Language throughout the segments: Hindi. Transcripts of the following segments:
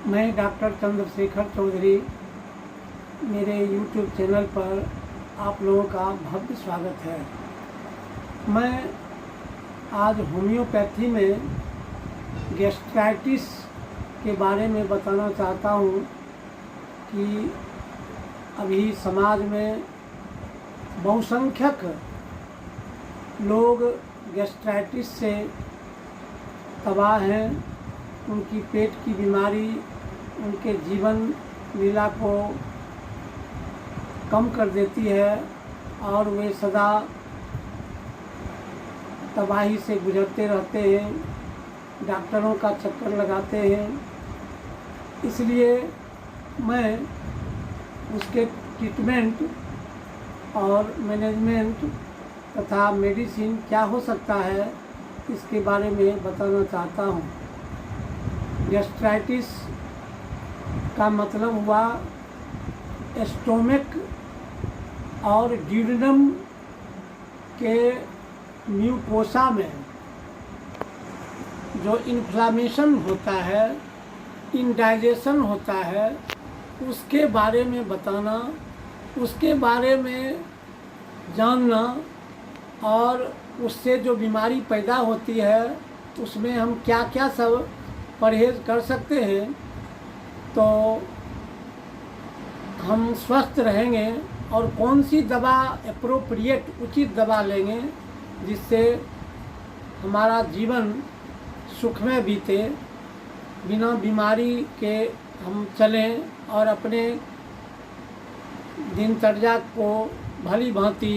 मैं डॉक्टर चंद्रशेखर चौधरी, मेरे यूट्यूब चैनल पर आप लोगों का भव्य स्वागत है। मैं आज होम्योपैथी में गैस्ट्राइटिस के बारे में बताना चाहता हूँ कि अभी समाज में बहुसंख्यक लोग गैस्ट्राइटिस से तबाह हैं। उनकी पेट की बीमारी उनके जीवन लीला को कम कर देती है और वे सदा तबाही से गुजरते रहते हैं, डॉक्टरों का चक्कर लगाते हैं। इसलिए मैं उसके ट्रीटमेंट और मैनेजमेंट तथा मेडिसिन क्या हो सकता है इसके बारे में बताना चाहता हूँ। गैस्ट्राइटिस का मतलब हुआ स्टोमक और ड्यूडेनम के म्यूकोसा में जो इन्फ्लामेशन होता है, इंडाइजेशन होता है, उसके बारे में बताना, उसके बारे में जानना और उससे जो बीमारी पैदा होती है उसमें हम क्या क्या सब परहेज़ कर सकते हैं तो हम स्वस्थ रहेंगे और कौन सी दवा एप्रोप्रिएट उचित दवा लेंगे जिससे हमारा जीवन सुखमय बीते, बिना बीमारी के हम चलें और अपने दिनचर्या को भली भांति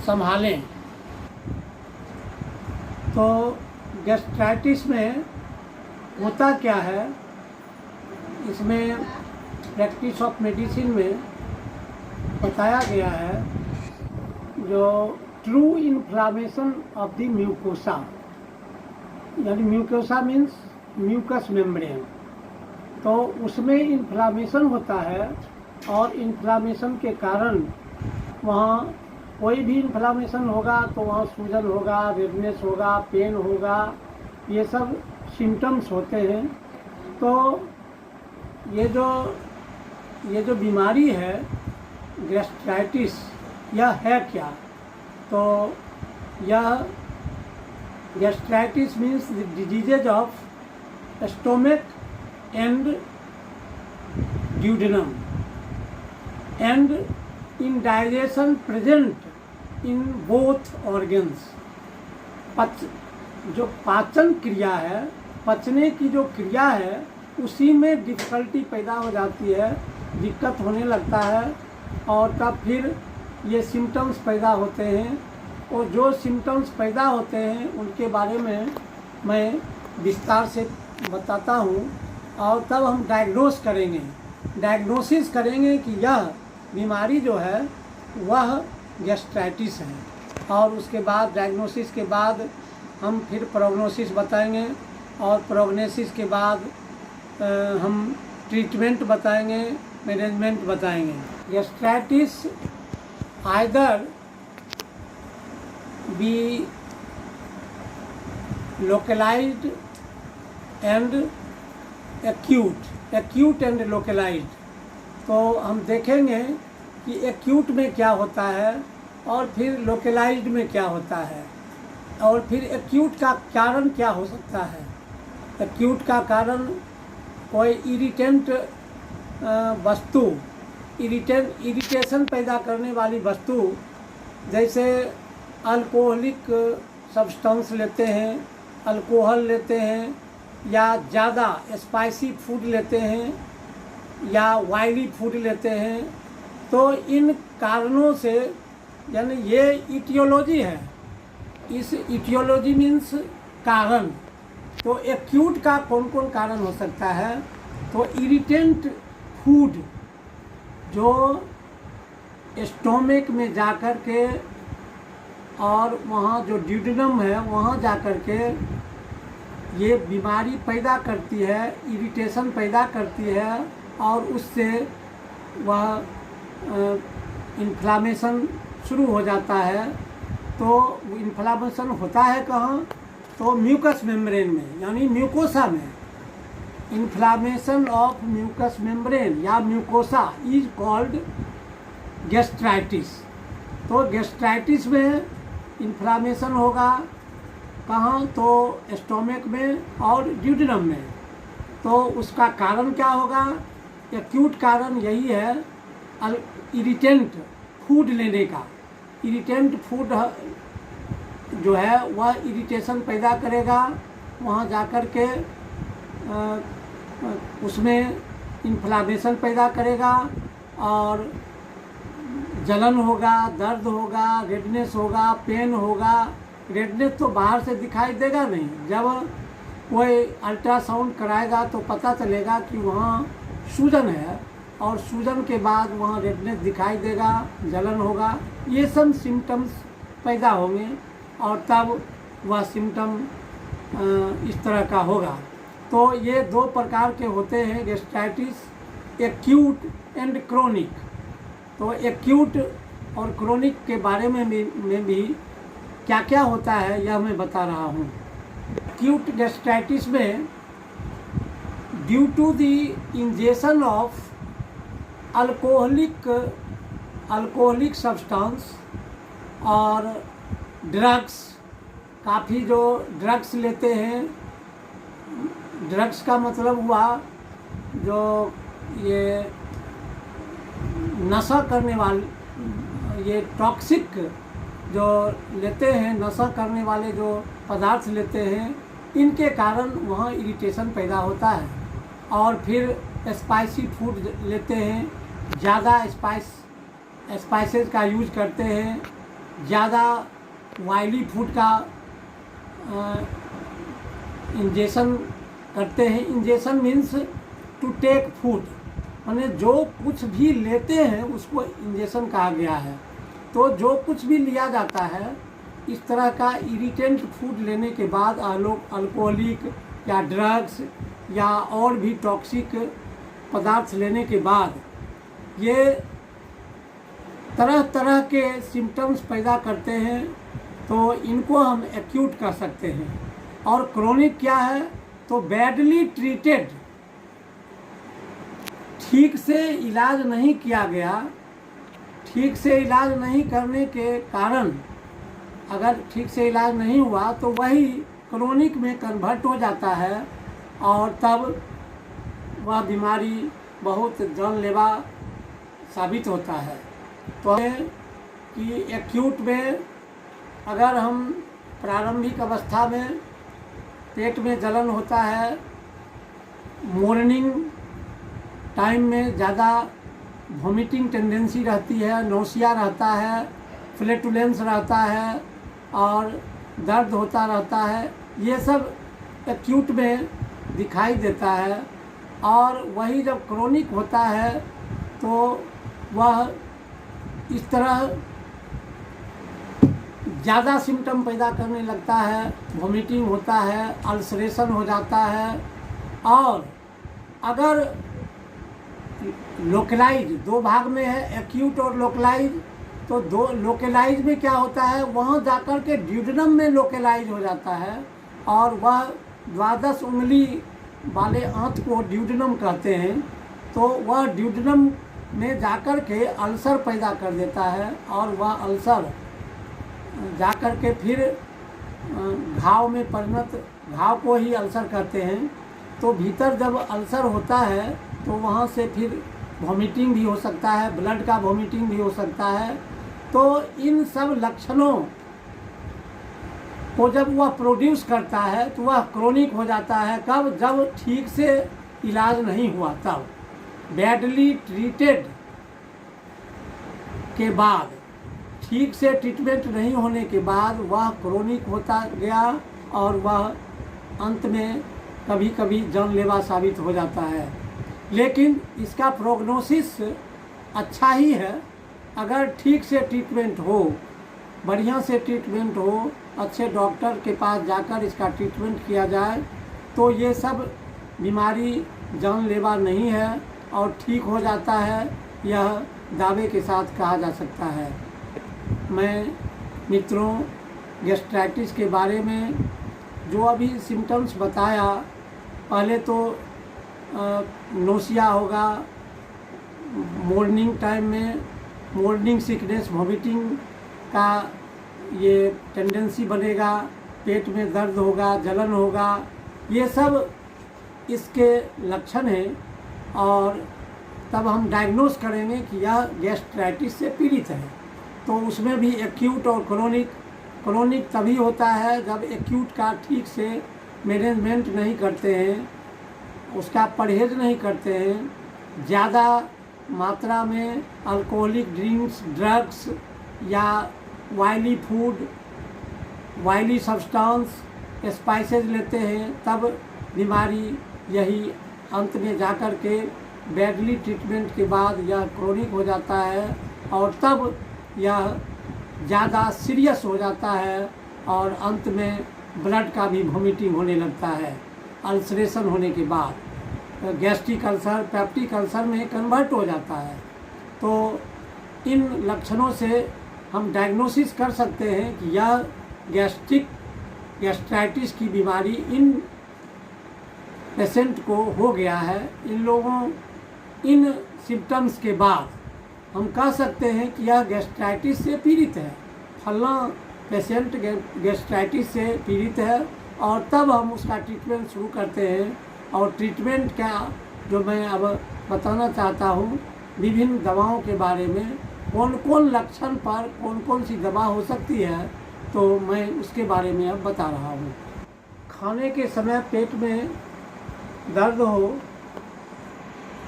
संभालें। तो गैस्ट्राइटिस में होता क्या है, इसमें प्रैक्टिस ऑफ मेडिसिन में बताया गया है जो true inflammation of the mucosa, यानी म्यूकोसा मीन्स म्यूकस मेम्ब्रेन, तो उसमें इन्फ्लामेशन होता है और इन्फ्लामेशन के कारण वहाँ कोई भी इन्फ्लामेशन होगा तो वहाँ सूजन होगा, रेडनेस होगा, पेन होगा, ये सब सिम्टम्स होते हैं। तो ये जो बीमारी है गैस्ट्राइटिस, यह है क्या? तो यह gastritis means the diseases of stomach and duodenum and indigestion present in both organs। जो पाचन क्रिया है, पचने की जो क्रिया है, उसी में डिफ़िकल्टी पैदा हो जाती है, दिक्कत होने लगता है और तब फिर ये सिम्टम्स पैदा होते हैं। और जो सिम्टम्स पैदा होते हैं उनके बारे में मैं विस्तार से बताता हूँ और तब हम डायग्नोसिस करेंगे कि यह बीमारी जो है वह गैस्ट्राइटिस है। और उसके बाद डायग्नोसिस के बाद हम फिर प्रोग्नोसिस बताएंगे और प्रोग्नोसिस के बाद हम ट्रीटमेंट बताएंगे, मैनेजमेंट बताएंगे। Gastritis either be localised and acute and localised. तो हम देखेंगे कि एक्यूट में क्या होता है और फिर लोकलाइज्ड में क्या होता है और फिर एक्यूट का कारण क्या हो सकता है। एक्यूट का कारण कोई इरिटेंट वस्तु, इरिटेशन पैदा करने वाली वस्तु, जैसे अल्कोहलिक सब्सटेंस लेते हैं, अल्कोहल लेते हैं, या ज़्यादा स्पाइसी फूड लेते हैं या ऑयली फूड लेते हैं, तो इन कारणों से, यानी ये इटियोलॉजी है। इस इटियोलॉजी मीन्स कारण। तो एक्यूट का कौन कौन कारण हो सकता है? तो इरिटेंट फूड जो स्टोमक में जाकर के और वहाँ जो ड्यूडेनम है वहाँ जाकर के ये बीमारी पैदा करती है, इरिटेशन पैदा करती है और उससे वह इन्फ्लामेशन शुरू हो जाता है। तो इन्फ्लामेशन होता है कहाँ? तो म्यूकस मेम्ब्रेन में यानी म्यूकोसा में इन्फ्लामेशन ऑफ म्यूकस मेम्ब्रेन या म्यूकोसा इज कॉल्ड गैस्ट्राइटिस। तो गैस्ट्राइटिस में इन्फ्लामेशन होगा कहाँ, तो स्टोमक में और ड्यूडेनम में। तो उसका कारण क्या होगा, एक्यूट कारण यही है इरिटेंट फूड लेने का। इरिटेंट फूड जो है वह इरिटेशन पैदा करेगा, वहाँ जाकर के उसमें इन्फ्लामेशन पैदा करेगा और जलन होगा, दर्द होगा, रेडनेस होगा, पेन होगा। रेडनेस तो बाहर से दिखाई देगा नहीं, जब कोई अल्ट्रासाउंड कराएगा तो पता चलेगा कि वहाँ सूजन है और सूजन के बाद वहाँ रेडनेस दिखाई देगा, जलन होगा, ये सब सिम्टम्स पैदा होंगे और तब वह सिम्टम इस तरह का होगा। तो ये दो प्रकार के होते हैं गैस्ट्राइटिस, एक्यूट एंड क्रोनिक। तो एक्यूट और क्रोनिक के बारे में भी क्या क्या होता है यह मैं बता रहा हूँ। एक्यूट गैस्ट्राइटिस में due to the ingestion of alcoholic substance और ड्रग्स, काफ़ी जो ड्रग्स लेते हैं, ड्रग्स का मतलब हुआ जो ये नशा करने वाले, ये टॉक्सिक जो लेते हैं, नशा करने वाले जो पदार्थ लेते हैं, इनके कारण वहाँ इरिटेशन पैदा होता है। और फिर स्पाइसी फूड लेते हैं, ज़्यादा स्पाइसेस का यूज करते हैं, ज़्यादा ऑयली फूड का इंजेक्शन करते हैं। Injection means to take food, माने जो कुछ भी लेते हैं उसको इंजेक्शन कहा गया है। तो जो कुछ भी लिया जाता है इस तरह का इरिटेंट फूड लेने के बाद अल्कोहलिक या ड्रग्स या और भी टॉक्सिक पदार्थ लेने के बाद ये तरह तरह के सिम्टम्स पैदा करते हैं, तो इनको हम एक्यूट कह सकते हैं। और क्रोनिक क्या है, तो बैडली ट्रीटेड, ठीक से इलाज नहीं किया गया, ठीक से इलाज नहीं करने के कारण अगर ठीक से इलाज नहीं हुआ तो वही क्रोनिक में कन्वर्ट हो जाता है और तब वह बीमारी बहुत जानलेवा साबित होता है। तो कि एक्यूट में अगर हम प्रारंभिक अवस्था में पेट में जलन होता है, मॉर्निंग टाइम में ज़्यादा वॉमिटिंग टेंडेंसी रहती है, नौसिया रहता है, फ्लैटुलेंस रहता है और दर्द होता रहता है, ये सब एक्यूट में दिखाई देता है। और वही जब क्रोनिक होता है तो वह इस तरह ज़्यादा सिम्टम पैदा करने लगता है, वॉमिटिंग होता है, अल्सरेशन हो जाता है। और अगर लोकलाइज, दो भाग में है एक्यूट और लोकलाइज, तो दो लोकलाइज में क्या होता है, वहाँ जाकर के ड्यूडेनम में लोकलाइज हो जाता है और वह 12 उंगली वाले आंत को ड्यूडेनम कहते हैं। तो वह ड्यूडेनम में जाकर के अल्सर पैदा कर देता है और वह अल्सर जाकर के फिर घाव में परिणत, घाव को ही अल्सर कहते हैं। तो भीतर जब अल्सर होता है तो वहाँ से फिर वॉमिटिंग भी हो सकता है, ब्लड का वॉमिटिंग भी हो सकता है। तो इन सब लक्षणों को जब वह प्रोड्यूस करता है तो वह क्रोनिक हो जाता है। कब, जब ठीक से इलाज नहीं हुआ, तब बैडली ट्रीटेड के बाद, ठीक से ट्रीटमेंट नहीं होने के बाद वह क्रोनिक होता गया और वह अंत में कभी कभी जानलेवा साबित हो जाता है। लेकिन इसका प्रोग्नोसिस अच्छा ही है, अगर ठीक से ट्रीटमेंट हो, बढ़िया से ट्रीटमेंट हो, अच्छे डॉक्टर के पास जाकर इसका ट्रीटमेंट किया जाए तो ये सब बीमारी जानलेवा नहीं है और ठीक हो जाता है, यह दावे के साथ कहा जा सकता है। मैं मित्रों गैस्ट्राइटिस के बारे में जो अभी सिम्टम्स बताया, पहले तो नोसिया होगा, मॉर्निंग टाइम में मॉर्निंग सिकनेस, वॉमिटिंग का ये टेंडेंसी बनेगा, पेट में दर्द होगा, जलन होगा, ये सब इसके लक्षण हैं। और तब हम डायग्नोस करेंगे कि यह गैस्ट्राइटिस से पीड़ित है। तो उसमें भी एक्यूट और क्रोनिक तभी होता है जब एक्यूट का ठीक से मैनेजमेंट नहीं करते हैं, उसका परहेज़ नहीं करते हैं, ज़्यादा मात्रा में अल्कोहलिक ड्रिंक्स, ड्रग्स या oily food, oily substance, spices लेते हैं, तब बीमारी यही अंत में जाकर के बैडली ट्रीटमेंट के बाद यह क्रोनिक हो जाता है और तब यह ज़्यादा सीरियस हो जाता है और अंत में ब्लड का भी वॉमिटिंग होने लगता है। अल्सरेशन होने के बाद गैस्ट्रिक अल्सर, पेप्टिक अल्सर में कन्वर्ट हो जाता है। तो इन लक्षणों से हम डायग्नोसिस कर सकते हैं कि यह गैस्ट्राइटिस की बीमारी इन पेशेंट को हो गया है। इन सिम्टम्स के बाद हम कह सकते हैं कि यह गैस्ट्राइटिस से पीड़ित है, फलना पेशेंट गैस्ट्राइटिस से पीड़ित है, और तब हम उसका ट्रीटमेंट शुरू करते हैं। और ट्रीटमेंट का जो मैं अब बताना चाहता हूँ, विभिन्न दवाओं के बारे में, कौन कौन लक्षण पर कौन कौन सी दवा हो सकती है, तो मैं उसके बारे में अब बता रहा हूँ। खाने के समय पेट में दर्द हो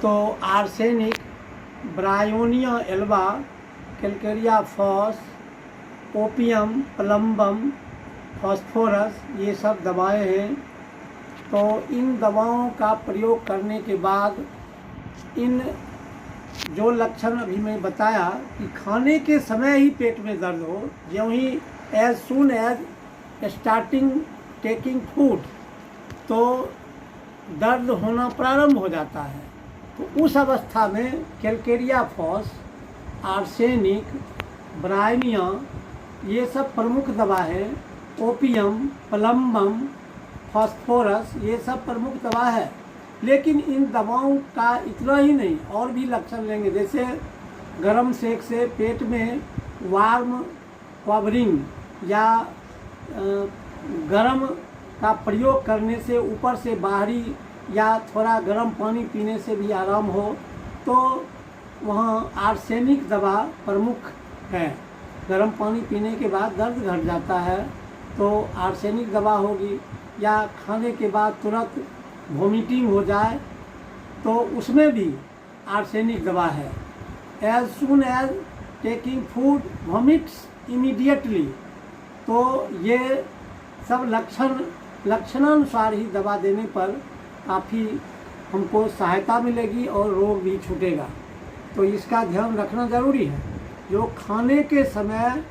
तो arsenic, bryonia alba, calcarea phos, opium, plumbum, phosphorus, ये सब दवाएं हैं। तो इन दवाओं का प्रयोग करने के बाद इन जो लक्षण अभी मैं बताया कि खाने के समय ही पेट में दर्द हो, ज्यों ही as soon as starting taking food, तो दर्द होना प्रारंभ हो जाता है। तो उस अवस्था में कैलकेरिया फॉस, आर्सेनिक, ब्रायोनिया, ये सब प्रमुख दवा है। ओपियम, प्लम्बम, फास्फोरस, ये सब प्रमुख दवा है। लेकिन इन दवाओं का इतना ही नहीं, और भी लक्षण लेंगे, जैसे गरम सेक से पेट में वार्म कवरिंग या गरम का प्रयोग करने से ऊपर से बाहरी या थोड़ा गर्म पानी पीने से भी आराम हो, तो वहाँ आर्सेनिक दवा प्रमुख है। गर्म पानी पीने के बाद दर्द घट जाता है तो आर्सेनिक दवा होगी। या खाने के बाद तुरंत वॉमिटिंग हो जाए तो उसमें भी आर्सेनिक दवा है। As soon as taking food vomits immediately, तो ये सब लक्षणानुसार ही दवा देने पर काफ़ी हमको सहायता मिलेगी और रोग भी छूटेगा। तो इसका ध्यान रखना ज़रूरी है। जो खाने के समय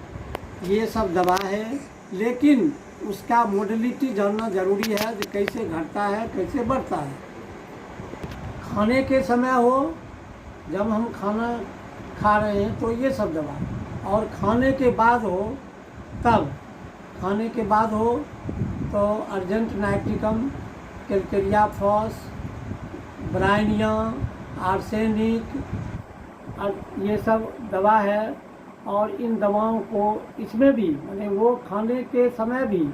ये सब दवा है, लेकिन उसका मोडलिटी जानना ज़रूरी है कि कैसे घटता है, कैसे बढ़ता है। खाने के समय हो, जब हम खाना खा रहे हैं तो ये सब दवा, और खाने के बाद हो तब, खाने के बाद हो तो argentum nitricum, calcarea phos, bryonia, arsenic, ये सब दवा है। और इन दवाओं को इसमें भी, माने वो खाने के समय भी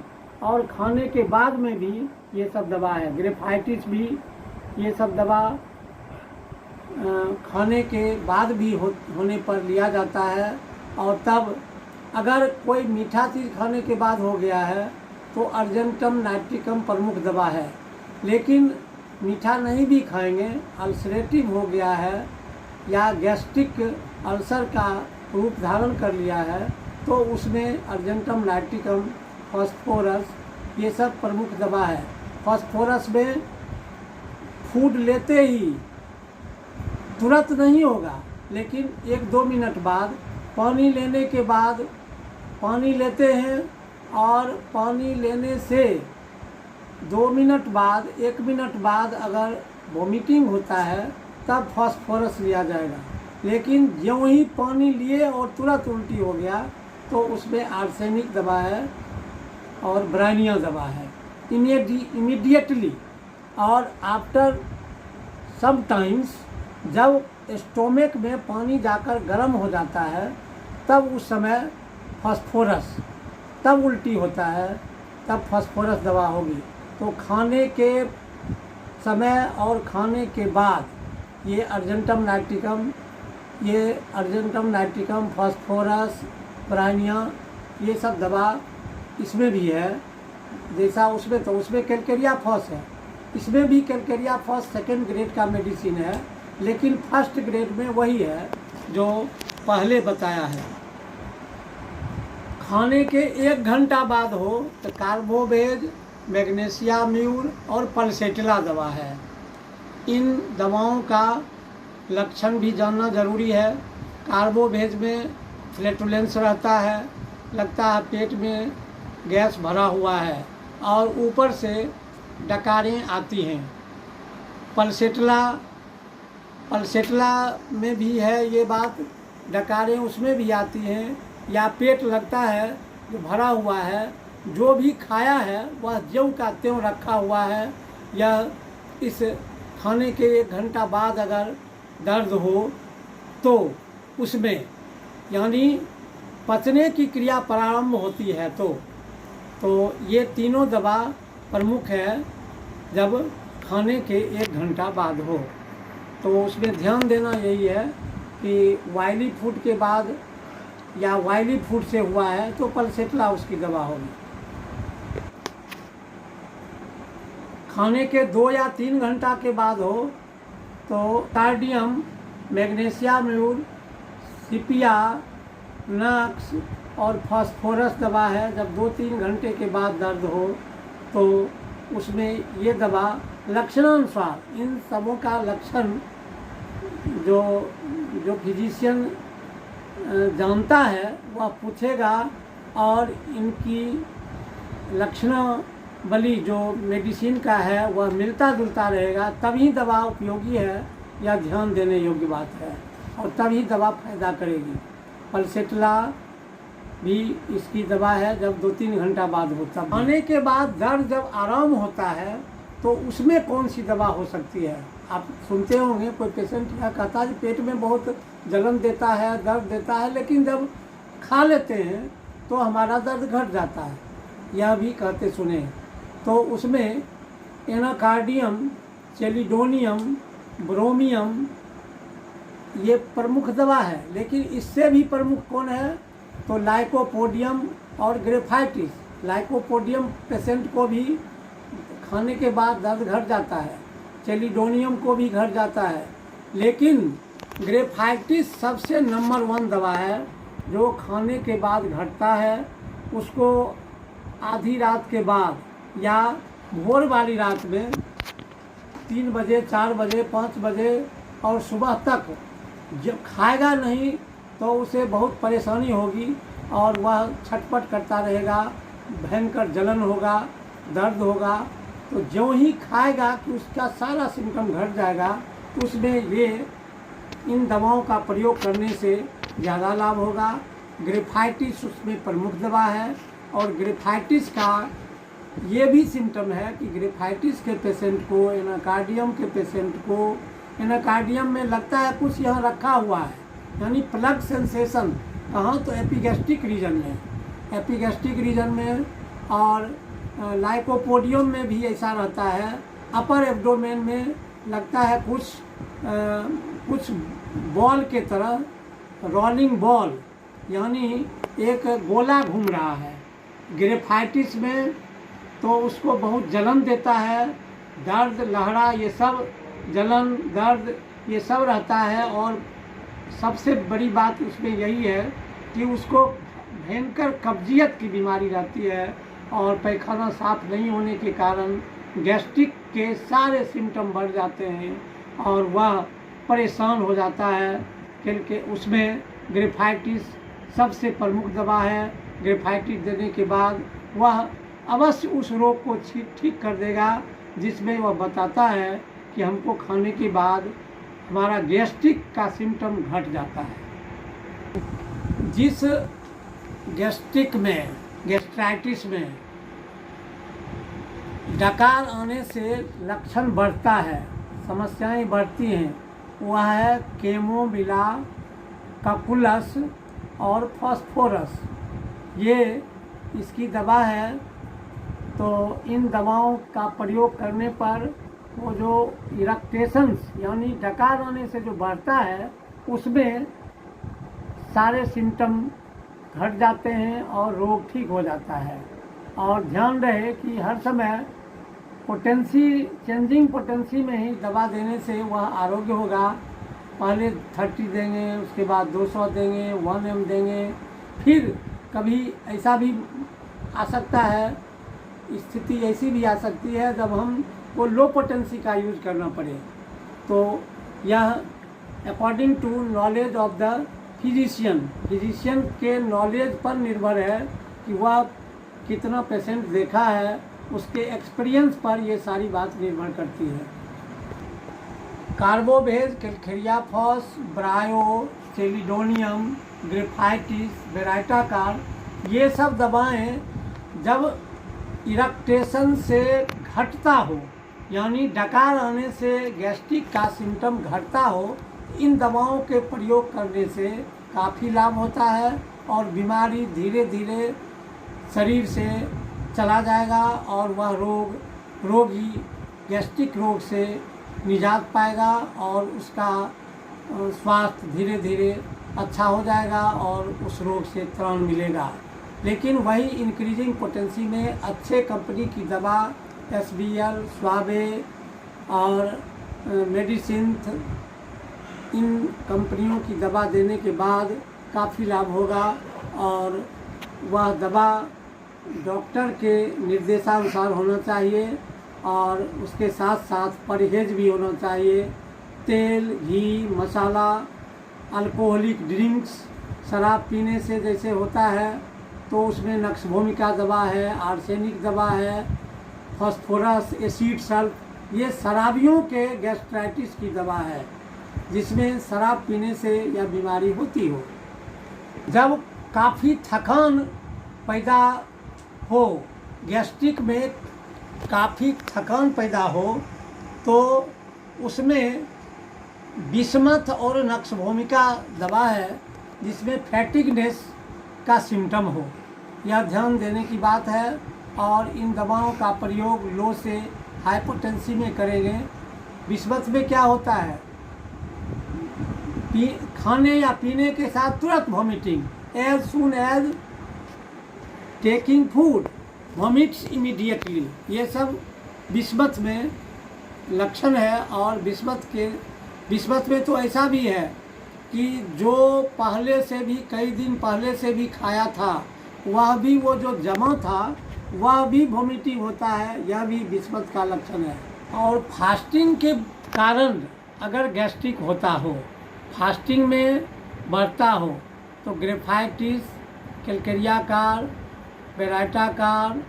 और खाने के बाद में भी ये सब दवा है। ग्रेफाइटिस भी ये सब दवा खाने के बाद भी होने पर लिया जाता है। और तब अगर कोई मीठा चीज़ खाने के बाद हो गया है तो अर्जेंटम नाइट्रिकम प्रमुख दवा है। लेकिन मीठा नहीं भी खाएंगे, अल्सरेटिव हो गया है या गैस्ट्रिक अल्सर का रूप धारण कर लिया है, तो उसमें अर्जेंटम नाइट्रिकम, फास्फोरस, ये सब प्रमुख दवा है। फास्फोरस में फूड लेते ही तुरंत नहीं होगा, लेकिन 1-2 मिनट बाद, पानी लेने के बाद, पानी लेते हैं और पानी लेने से 2 मिनट बाद, 1 मिनट बाद अगर वॉमिटिंग होता है तब फास्फोरस लिया जाएगा। लेकिन ज्यों ही पानी लिए और तुरंत उल्टी हो गया तो उसमें आर्सेनिक दवा है और ब्रायोनिया दवा है। इमीडिएटली और आफ्टर सम टाइम्स जब स्टोमक में पानी जाकर गर्म हो जाता है तब उस समय फास्फोरस, तब उल्टी होता है, तब फास्फोरस दवा होगी। तो खाने के समय और खाने के बाद ये अर्जेंटम नाइट्रिकम, फास्फोरस, ब्रानिया, ये सब दवा इसमें भी है। जैसा उसमें तो उसमें कैलकेरिया फॉस है, इसमें भी कैलकेरिया फॉस सेकेंड ग्रेड का मेडिसिन है, लेकिन फर्स्ट ग्रेड में वही है जो पहले बताया है। खाने के 1 घंटा बाद हो तो कार्बोवेज, मैग्नीशिया म्यूर और पल्सेटिला दवा है। इन दवाओं का लक्षण भी जानना ज़रूरी है। कार्बोवेज में फ्लैटुलेंस रहता है, लगता है पेट में गैस भरा हुआ है और ऊपर से डकारें आती हैं। पल्सेटिला में भी है ये बात, डकारें उसमें भी आती हैं, या पेट लगता है जो भरा हुआ है, जो भी खाया है वह ज्यों का त्यों रखा हुआ है। या इस खाने के 1 घंटा बाद अगर दर्द हो तो उसमें यानी पचने की क्रिया प्रारंभ होती है तो ये तीनों दवा प्रमुख है जब खाने के 1 घंटा बाद हो। तो उसमें ध्यान देना यही है कि वायली फूड के बाद या वायली फूड से हुआ है तो पल्सेटिला उसकी दवा होगी। खाने के 2 या 3 घंटा के बाद हो तो कार्डियम, मैग्नीशिया म्यूर, सिपिया, नक्स और फास्फोरस दवा है। जब 2-3 घंटे के बाद दर्द हो तो उसमें ये दवा लक्षणानुसार, इन सबों का लक्षण जो फिजिशियन जानता है वह पूछेगा और इनकी लक्षणावली जो मेडिसिन का है वह मिलता जुलता रहेगा, तभी दवा उपयोगी है या ध्यान देने योग्य बात है और तभी दवा फायदा करेगी। पल्सेटिला भी इसकी दवा है जब 2-3 घंटा बाद होता है। खाने के बाद दर्द जब आराम होता है तो उसमें कौन सी दवा हो सकती है? आप सुनते होंगे कोई पेशेंट यह कहता है पेट में बहुत जलन देता है, दर्द देता है, लेकिन जब खा लेते हैं तो हमारा दर्द घट जाता है, यह भी कहते सुने। तो उसमें एनाकार्डियम, चेलिडोनियम, ब्रोमियम ये प्रमुख दवा है। लेकिन इससे भी प्रमुख कौन है तो लाइकोपोडियम और ग्रेफाइटिस। लाइकोपोडियम पेशेंट को भी खाने के बाद दर्द घट जाता है, चेलिडोनियम को भी घट जाता है, लेकिन ग्रेफाइटिस सबसे नंबर 1 दवा है जो खाने के बाद घटता है। उसको आधी रात के बाद या भोर वाली रात में 3 बजे, 4 बजे, 5 बजे और सुबह तक जब खाएगा नहीं तो उसे बहुत परेशानी होगी और वह छटपट करता रहेगा, भयंकर जलन होगा, दर्द होगा। तो जो ही खाएगा कि उसका सारा सिम्टम घट जाएगा। तो उसमें ये इन दवाओं का प्रयोग करने से ज़्यादा लाभ होगा। ग्रेफाइटिस उसमें प्रमुख दवा है और ग्रेफाइटिस का ये भी सिम्टम है कि ग्रेफाइटिस के पेशेंट को, एनाकार्डियम के पेशेंट को, एनाकार्डियम में लगता है कुछ यहाँ रखा हुआ है, यानी प्लग सेंसेशन। कहाँ तो एपिगैस्ट्रिक रीजन में, एपिगैस्ट्रिक रीजन में, और लाइकोपोडियम में भी ऐसा रहता है। अपर एब्डोमेन में लगता है कुछ बॉल के तरह, रोलिंग बॉल, यानी एक गोला घूम रहा है। ग्रेफाइटिस में तो उसको बहुत जलन देता है, दर्द, लहरा, ये सब जलन, दर्द ये सब रहता है। और सबसे बड़ी बात उसमें यही है कि उसको भयंकर कब्जियत की बीमारी रहती है और पैखाना साफ नहीं होने के कारण गैस्ट्रिक के सारे सिम्टम बढ़ जाते हैं और वह परेशान हो जाता है। क्योंकि उसमें ग्रेफाइटिस सबसे प्रमुख दवा है। ग्रेफाइटिस देने के बाद वह अवश्य उस रोग को ठीक कर देगा, जिसमें वह बताता है कि हमको खाने के बाद हमारा गैस्ट्रिक का सिम्टम घट जाता है। जिस गैस्ट्राइटिस में डकार आने से लक्षण बढ़ता है, समस्याएं बढ़ती हैं, वह है केमोबिला, ककुलस और फॉस्फोरस। ये इसकी दवा है। तो इन दवाओं का प्रयोग करने पर वो जो इरेक्टेशंस यानी डकार आने से जो बढ़ता है उसमें सारे सिम्टम घट जाते हैं और रोग ठीक हो जाता है। और ध्यान रहे कि हर समय चेंजिंग पोटेंसी में ही दवा देने से वह आरोग्य होगा। पहले 30 देंगे, उसके बाद 200 देंगे, 1 m देंगे, फिर कभी ऐसा भी आ सकता है, स्थिति ऐसी भी आ सकती है जब हम वो लो पोटेंसी का यूज करना पड़े। तो यह according to knowledge of the physician के नॉलेज पर निर्भर है कि वह कितना पेशेंट देखा है, उसके एक्सपीरियंस पर ये सारी बात निर्भर करती है। कार्बोवेज, कैल्केरियाफॉस, ब्रायो, सेलिडोनियम, ग्रेफाइटिस, बेराइटाकार, ये सब दवाएं जब इरेक्टेशन से घटता हो यानी डकार आने से गैस्ट्रिक का सिम्टम घटता हो, इन दवाओं के प्रयोग करने से काफ़ी लाभ होता है और बीमारी धीरे धीरे शरीर से चला जाएगा और वह रोगी गैस्ट्रिक रोग से निजात पाएगा और उसका स्वास्थ्य धीरे धीरे अच्छा हो जाएगा और उस रोग से त्राण मिलेगा। लेकिन वही इंक्रीजिंग पोटेंसी में अच्छे कंपनी की दवा SBL, स्वाबे और मेडिसिन्थ, इन कंपनियों की दवा देने के बाद काफ़ी लाभ होगा और वह दवा डॉक्टर के निर्देशानुसार होना चाहिए और उसके साथ साथ परहेज भी होना चाहिए। तेल, घी, मसाला, अल्कोहलिक ड्रिंक्स, शराब पीने से जैसे होता है तो उसमें नक्सभूमिका दवा है, आर्सेनिक दवा है, फास्फोरस, एसिड सल्फ, ये शराबियों के गैस्ट्राइटिस की दवा है जिसमें शराब पीने से यह बीमारी होती हो। जब काफ़ी थकान पैदा हो, गैस्ट्रिक में काफ़ी थकान पैदा हो तो उसमें बिस्मथ और नक्सभूमिका दवा है जिसमें फैटिगनेस का सिम्टम हो। यह ध्यान देने की बात है और इन दवाओं का प्रयोग लो से हाइपोटेंसी में करेंगे। बिस्मथ में क्या होता है, खाने या पीने के साथ तुरंत vomiting, as soon as taking food vomits immediately, ये सब बिस्मथ में लक्षण है। और बिस्मथ में तो ऐसा भी है कि जो पहले से भी कई दिन पहले से भी खाया था वह भी वो जो जमा था वह भी वॉमिटिंग होता है, यह भी बिस्मथ का लक्षण है। और फास्टिंग के कारण अगर गैस्ट्रिक होता हो, फास्टिंग में बढ़ता हो तो ग्रेफाइटिस, कैल्केरियाकार, बेराइटाकार,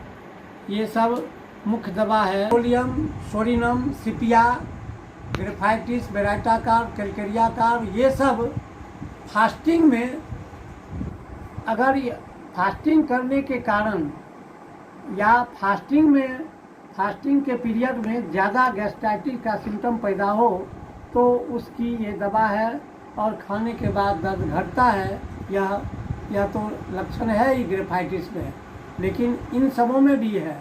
ये सब मुख्य दवा है। सोडियम, सिपिया, ग्रेफाइटिस, बेराइटाकार, कैल्केरियाकार, ये सब फास्टिंग में अगर फास्टिंग करने के कारण या फास्टिंग के पीरियड में ज़्यादा गैस्ट्राइटिस का सिम्टम पैदा हो तो उसकी ये दवा है और खाने के बाद दर्द घटता है। यह तो लक्षण है ही ग्रेफाइटिस में, लेकिन इन सबों में भी है।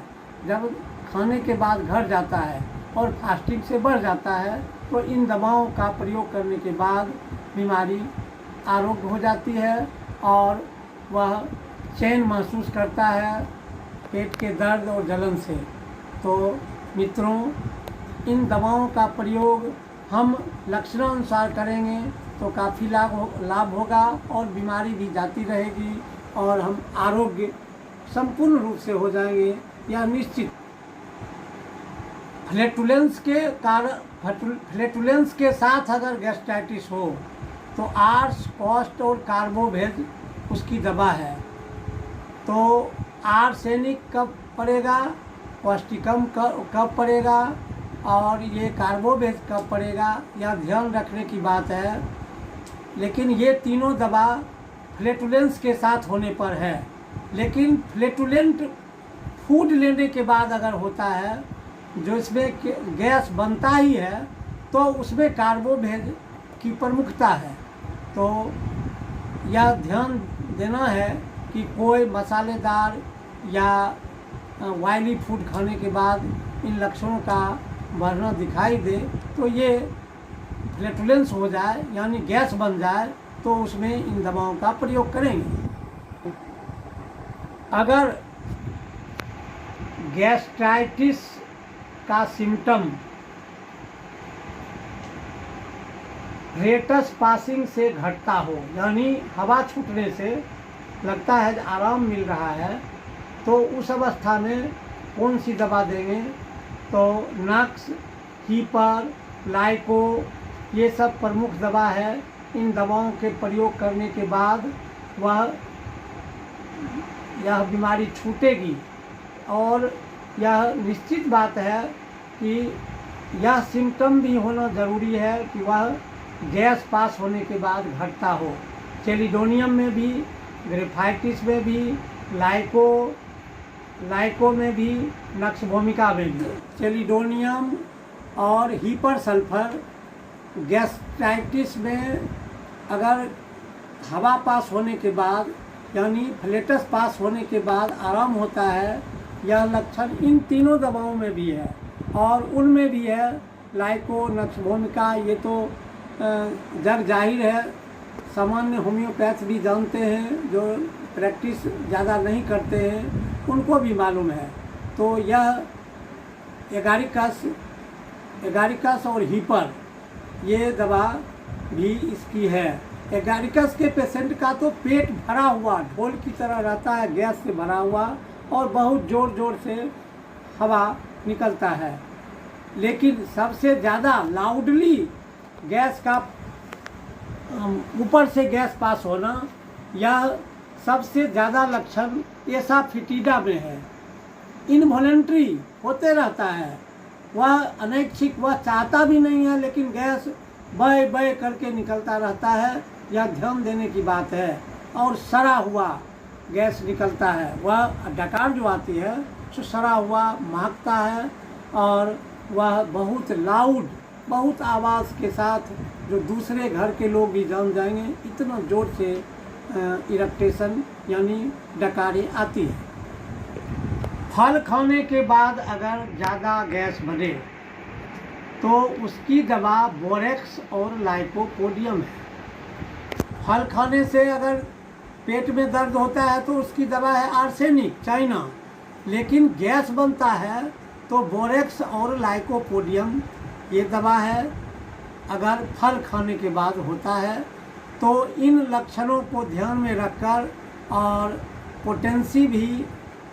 जब खाने के बाद घट जाता है और फास्टिंग से बढ़ जाता है तो इन दवाओं का प्रयोग करने के बाद बीमारी आरोग्य हो जाती है और वह चैन महसूस करता है पेट के दर्द और जलन से। तो मित्रों, इन दवाओं का प्रयोग हम लक्षणानुसार करेंगे तो काफ़ी लाभ होगा और बीमारी भी जाती रहेगी और हम आरोग्य संपूर्ण रूप से हो जाएंगे, यह निश्चित। फ्लैटुलेंस के साथ अगर गैस्ट्राइटिस हो तो आर्स, कॉस्ट और कार्बोवेज उसकी दवा है। तो आर्सेनिक कब पड़ेगा, कॉस्टिकम कब पड़ेगा और ये कार्बोवेज कब पड़ेगा, यह ध्यान रखने की बात है। लेकिन ये तीनों दवा फ्लैटुलेंस के साथ होने पर है। लेकिन फ्लैटुलेंट फूड लेने के बाद अगर होता है जो इसमें गैस बनता ही है तो उसमें कार्बोवेज की प्रमुखता है। तो यह ध्यान देना है कि कोई मसालेदार या ऑयली फूड खाने के बाद इन लक्षणों का बढ़ना दिखाई दे तो ये फ्लैटुलेंस हो जाए यानी गैस बन जाए तो उसमें इन दवाओं का प्रयोग करेंगे। अगर गैस्ट्राइटिस का सिम्टम रेटस पासिंग से घटता हो यानी हवा छूटने से लगता है आराम मिल रहा है तो उस अवस्था में कौन सी दवा देंगे? तो नक्स, हीपर, लाइको ये सब प्रमुख दवा है। इन दवाओं के प्रयोग करने के बाद यह बीमारी छूटेगी और यह निश्चित बात है कि यह सिम्टम भी होना ज़रूरी है कि वह गैस पास होने के बाद घटता हो। चेलिडोनियम में भी, ग्रेफाइटिस में भी, लाइको में भी, नक्स भूमिका में भी। चेलिडोनियम और हीपर सल्फर गैस्ट्राइटिस में अगर हवा पास होने के बाद यानी फ्लेटस पास होने के बाद आराम होता है, यह लक्षण इन तीनों दवाओं में भी है और उनमें भी है। लाइको, नक्स भूमिका ये तो जग जाहिर है, सामान्य होम्योपैथ भी जानते हैं, जो प्रैक्टिस ज़्यादा नहीं करते हैं उनको भी मालूम है। तो यह एगारिकस और हीपर ये दवा भी इसकी है। एगारिकस के पेशेंट का तो पेट भरा हुआ ढोल की तरह रहता है, गैस से भरा हुआ और बहुत ज़ोर ज़ोर से हवा निकलता है, लेकिन सबसे ज़्यादा लाउडली गैस का ऊपर से गैस पास होना यह सबसे ज़्यादा लक्षण एसाफिटिडा में है। इनवॉलेंट्री होते रहता है, वह अनैच्छिक, वह चाहता भी नहीं है लेकिन गैस बह बह करके निकलता रहता है, यह ध्यान देने की बात है। और सड़ा हुआ गैस निकलता है, वह डकार जो आती है तो सड़ा हुआ महकता है और वह बहुत लाउड, बहुत आवाज़ के साथ जो दूसरे घर के लोग भी जान जाएंगे, इतना ज़ोर से इरेक्टेशन यानी डकारें आती है। फल खाने के बाद अगर ज़्यादा गैस बने तो उसकी दवा बोरेक्स और लाइकोपोडियम है। फल खाने से अगर पेट में दर्द होता है तो उसकी दवा है आर्सेनिक, चाइना। लेकिन गैस बनता है तो बोरेक्स और लाइकोपोडियम ये दवा है। अगर फल खाने के बाद होता है तो इन लक्षणों को ध्यान में रखकर और पोटेंसी भी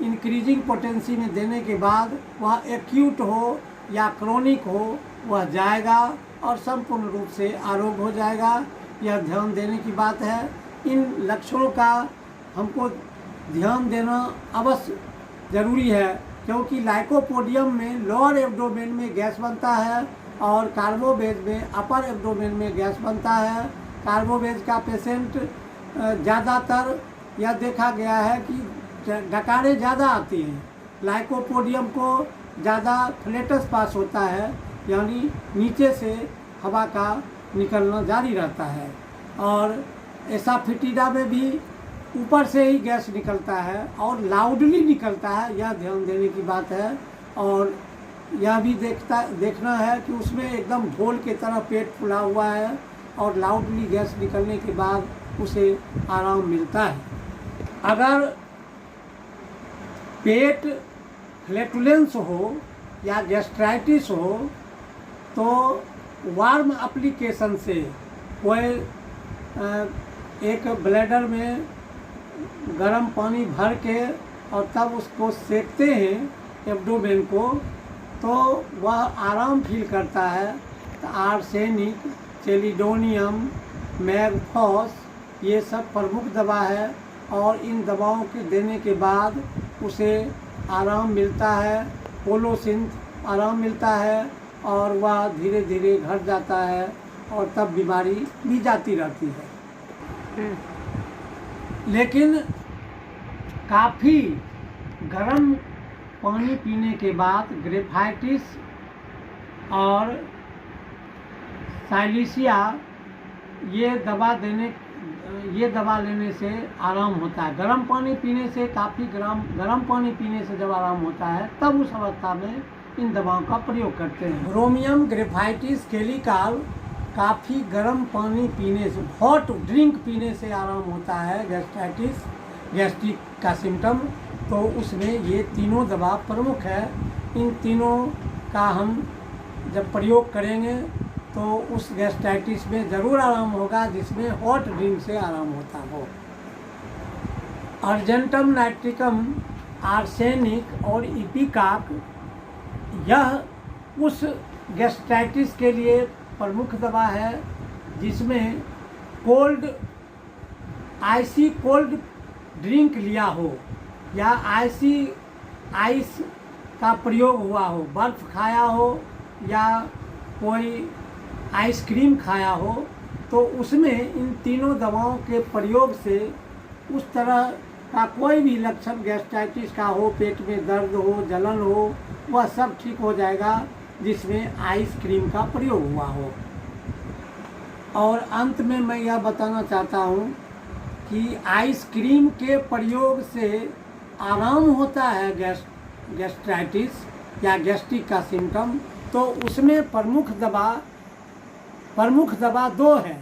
इंक्रीजिंग पोटेंसी में देने के बाद वह एक्यूट हो या क्रोनिक हो, वह जाएगा और संपूर्ण रूप से आरोग्य हो जाएगा। यह ध्यान देने की बात है। इन लक्षणों का हमको ध्यान देना अवश्य ज़रूरी है, क्योंकि लाइकोपोडियम में लोअर एब्डोमेन में गैस बनता है और कार्बोवेज में अपर एब्डोमेन में गैस बनता है। कार्बोवेज का पेशेंट ज़्यादातर यह देखा गया है कि डकारें ज़्यादा आती हैं, लाइकोपोडियम को ज़्यादा फ्लेटस पास होता है यानी नीचे से हवा का निकलना जारी रहता है। और एसाफिटिडा में भी ऊपर से ही गैस निकलता है और लाउडली निकलता है, यह ध्यान देने की बात है। और यह भी देखना है कि उसमें एकदम ढोल के तरह पेट फुला हुआ है और लाउडली गैस निकलने के बाद उसे आराम मिलता है। अगर पेट फ्लैटुलेंस हो या गैस्ट्राइटिस हो तो वार्म एप्लीकेशन से कोई एक ब्लैडर में गर्म पानी भर के और तब उसको सेकते हैं एब्डोमेन को, तो वह आराम फील करता है। तो आर्सेनिक, चेलिडोनियम, मैगफॉस ये सब प्रमुख दवा है और इन दवाओं के देने के बाद उसे आराम मिलता है, पोलोसिंथ आराम मिलता है और वह धीरे धीरे घट जाता है और तब बीमारी भी जाती रहती है। लेकिन काफ़ी गर्म पानी पीने के बाद ग्रेफाइटिस और साइलिसिया ये दवा लेने से आराम होता है। गर्म पानी पीने से गर्म पानी पीने से जब आराम होता है तब उस अवस्था में इन दवाओं का प्रयोग करते हैं। ब्रोमियम ग्रेफाइटिस कैलिकाल काफ़ी गर्म पानी पीने से, हॉट ड्रिंक पीने से आराम होता है गैस्ट्रिक का सिम्टम। तो उसमें ये तीनों दवा प्रमुख है। इन तीनों का हम जब प्रयोग करेंगे तो उस गैस्ट्राइटिस में ज़रूर आराम होगा जिसमें हॉट ड्रिंक से आराम होता हो। अर्जेंटम नाइट्रिकम, आर्सेनिक और इपिकाक यह उस गैस्ट्राइटिस के लिए प्रमुख दवा है जिसमें आइसी कोल्ड ड्रिंक लिया हो या आइस का प्रयोग हुआ हो, बर्फ़ खाया हो या कोई आइसक्रीम खाया हो, तो उसमें इन तीनों दवाओं के प्रयोग से उस तरह का कोई भी लक्षण गैस्ट्राइटिस का हो, पेट में दर्द हो, जलन हो, वह सब ठीक हो जाएगा जिसमें आइसक्रीम का प्रयोग हुआ हो। और अंत में मैं यह बताना चाहता हूँ कि आइसक्रीम के प्रयोग से आराम होता है गैस्ट्राइटिस या गैस्ट्रिक का सिम्टम, तो उसमें प्रमुख दवा दो है,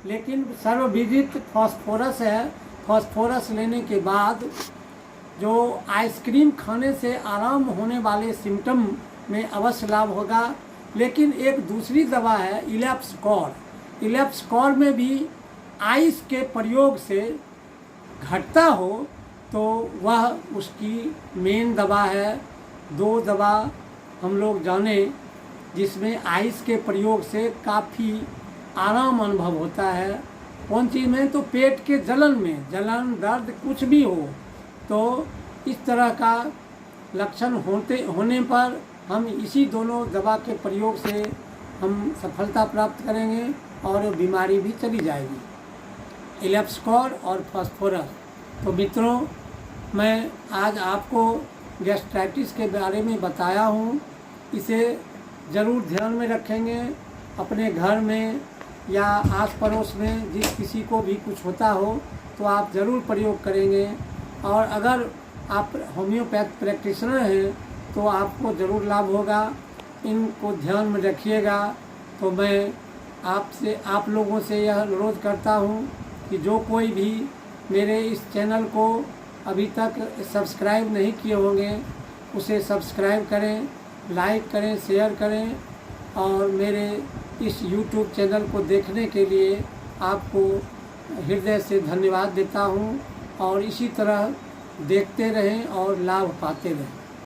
लेकिन सर्वविदित फास्फोरस है। फास्फोरस लेने के बाद जो आइसक्रीम खाने से आराम होने वाले सिम्टम में अवश्य लाभ होगा। लेकिन एक दूसरी दवा है इलेप्सकॉर में भी आइस के प्रयोग से घटता हो तो वह उसकी मेन दवा है। दो दवा हम लोग जाने जिसमें आइस के प्रयोग से काफ़ी आराम अनुभव होता है। कौन चीज़ में? तो पेट के जलन दर्द कुछ भी हो तो इस तरह का लक्षण होने पर हम इसी दोनों दवा के प्रयोग से हम सफलता प्राप्त करेंगे और बीमारी भी चली जाएगी। इलेप्सकॉर और फास्फोरस। तो मित्रों, मैं आज आपको गैस्ट्राइटिस के बारे में बताया हूँ। इसे ज़रूर ध्यान में रखेंगे। अपने घर में या आस पड़ोस में जिस किसी को भी कुछ होता हो तो आप ज़रूर प्रयोग करेंगे। और अगर आप होम्योपैथ प्रैक्टिशनर हैं तो आपको ज़रूर लाभ होगा। इनको ध्यान में रखिएगा। तो मैं आप लोगों से यह अनुरोध करता हूँ कि जो कोई भी मेरे इस चैनल को अभी तक सब्सक्राइब नहीं किए होंगे उसे सब्सक्राइब करें, लाइक करें, शेयर करें। और मेरे इस YouTube चैनल को देखने के लिए आपको हृदय से धन्यवाद देता हूँ। और इसी तरह देखते रहें और लाभ पाते रहें।